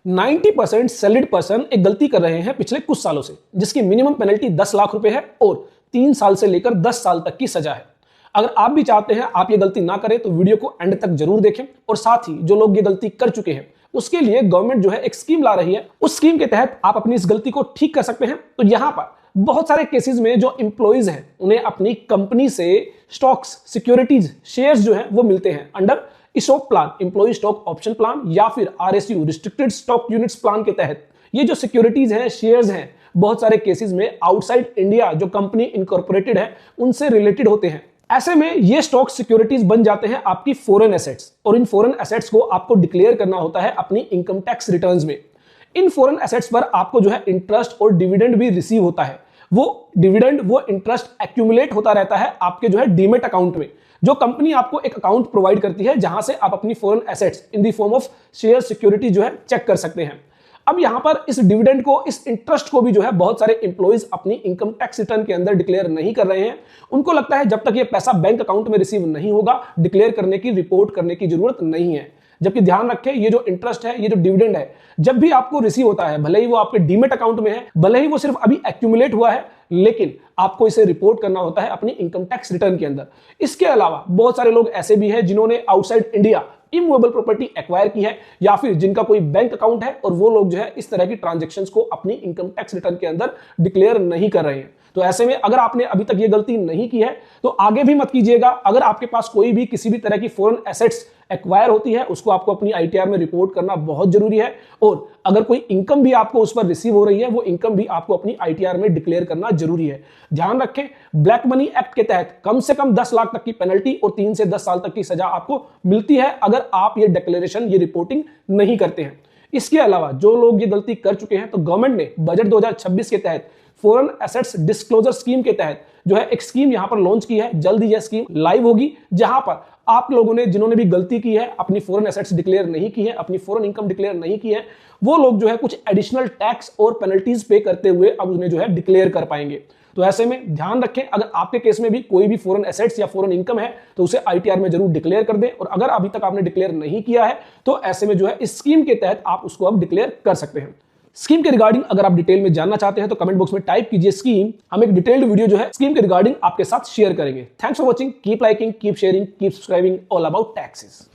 90% salaried person एक गलती कर रहे हैं पिछले कुछ सालों से, जिसकी मिनिमम पेनल्टी 10 लाख रुपए है और 3 साल से लेकर 10 साल तक की सजा है। अगर आप भी चाहते हैं आप ये गलती ना करें तो वीडियो को एंड तक जरूर देखें। और साथ ही जो लोग ये गलती कर चुके हैं उसके लिए गवर्नमेंट जो है एक स्कीम ला रही है, उस स्कीम के तहत आप अपनी इस गलती को ठीक कर सकते हैं। तो यहां पर बहुत सारे केसेस में जो एम्प्लॉइज हैं उन्हें अपनी कंपनी से स्टॉक्स, सिक्योरिटीज, शेयर्स जो है वो मिलते हैं under ESOP plan, employ stock option plan, या फिर RSU, restricted stock units plan के तहत ये जो सिक्योरिटीज हैं, शेयर्स हैं, बहुत सारे केसेस में आउटसाइड इंडिया जो कंपनी इनकॉर्पोरेटेड है उनसे रिलेटेड होते हैं। ऐसे में ये स्टॉक सिक्योरिटीज बन जाते हैं आपकी फॉरेन एसेट्स, और इन फॉरेन एसेट्स को आपको डिक्लेयर करना होता है अपनी इनकम टैक्स रिटर्न्स में। इन फॉरेन एसेट्स पर आपको जो है इंटरेस्ट और डिविडेंड भी रिसीव होता है। वो डिविडेंड, वो इंटरेस्ट एक्यूमुलेट होता रहता है आपके जो है डीमेट अकाउंट में। जो कंपनी आपको एक अकाउंट प्रोवाइड करती है जहां से आप अपनी foreign assets in the form of share security जो है चेक कर सकते हैं। अब यहां पर इस डिविडेंड को, इस इंटरेस्ट को भी जो है बहुत सारे एम्प्लॉइज अपनी इनकम टैक्स रिटर्न के अंदर डिक्लेयर नहीं कर रहे हैं। उनको लगता है जब तक ये पैसा बैंक अकाउंट में रिसीव नहीं होगा डिक्लेयर करने की, रिपोर्ट करने की जरूरत नहीं है। जबकि ध्यान रखें, ये जो इंटरेस्ट है, ये जो डिविडेंड है, जब भी आपको रिसीव होता है, भले ही वो आपके डीमेट अकाउंट में है, भले ही वो सिर्फ अभी एक्यूमुलेट हुआ है, लेकिन आपको इसे रिपोर्ट करना होता है अपनी इनकम टैक्स रिटर्न के अंदर। इसके अलावा बहुत सारे लोग ऐसे भी हैं जिन्होंने outside India immovable property acquire की है, या फिर जिनका कोई बैंक अकाउंट है और वो लोग जो है इस तरह की ट्रांजैक्शंस को अपनी इनकम टैक्स रिटर्न के अंदर डिक्लेयर नहीं कर रहे हैं। तो ऐसे में अगर आपने अभी तक ये गलती नहीं की है तो आगे भी मत कीजिएगा। अगर आपके पास कोई भी किसी भी तरह की फॉरेन एसेट्स एक्वायर होती है उसको आपको अपनी आईटीआर में रिपोर्ट करना बहुत जरूरी है। और अगर कोई इनकम भी आपको उस पर रिसीव हो रही है वो इनकम भी आपको अपनी आईटीआर में डिक्लेयर करना जरूरी है। ध्यान रखें, ब्लैक मनी एक्ट के तहत कम से कम 10 लाख तक की पेनल्टी और 3 से 10 साल तक की सजा आपको मिलती है अगर आप ये डिक्लेरेशन, ये रिपोर्टिंग नहीं करते हैं। इसके अलावा जो लोग ये गलती कर चुके हैं तो गवर्नमेंट ने बजट 2026 के तहत फॉरेन एसेट्स डिस्क्लोजर स्कीम के तहत जो है एक स्कीम यहां पर लॉन्च की है। जल्दी यह स्कीम लाइव होगी जहां पर आप लोगों ने, जिन्होंने भी गलती की है, अपनी फॉरेन एसेट्स डिक्लेयर नहीं की है, अपनी फॉरेन इनकम डिक्लेयर नहीं की है, वो लोग जो है कुछ एडिशनल टैक्स और पेनल्टीज पे करते हुए अब उन्हें जो है डिक्लेयर कर पाएंगे। तो ऐसे में ध्यान रखें, अगर आपके केस में भी कोई भी फॉरेन एसेट्स या फॉरेन इनकम है तो उसे आईटीआर में जरूर डिक्लेयर कर दें। और अगर अभी तक आपने डिक्लेयर नहीं किया है तो ऐसे में जो है इस स्कीम के तहत आप उसको अब डिक्लेयर कर सकते हैं। स्कीम के रिगार्डिंग अगर आप डिटेल में जानना चाहते हैं तो कमेंट बॉक्स में टाइप कीजिए स्कीम। हम एक डिटेल्ड वीडियो जो है स्कीम के रिगार्डिंग आपके साथ शेयर करेंगे। Thanks for watching, keep liking, keep sharing, keep subscribing, all about taxes.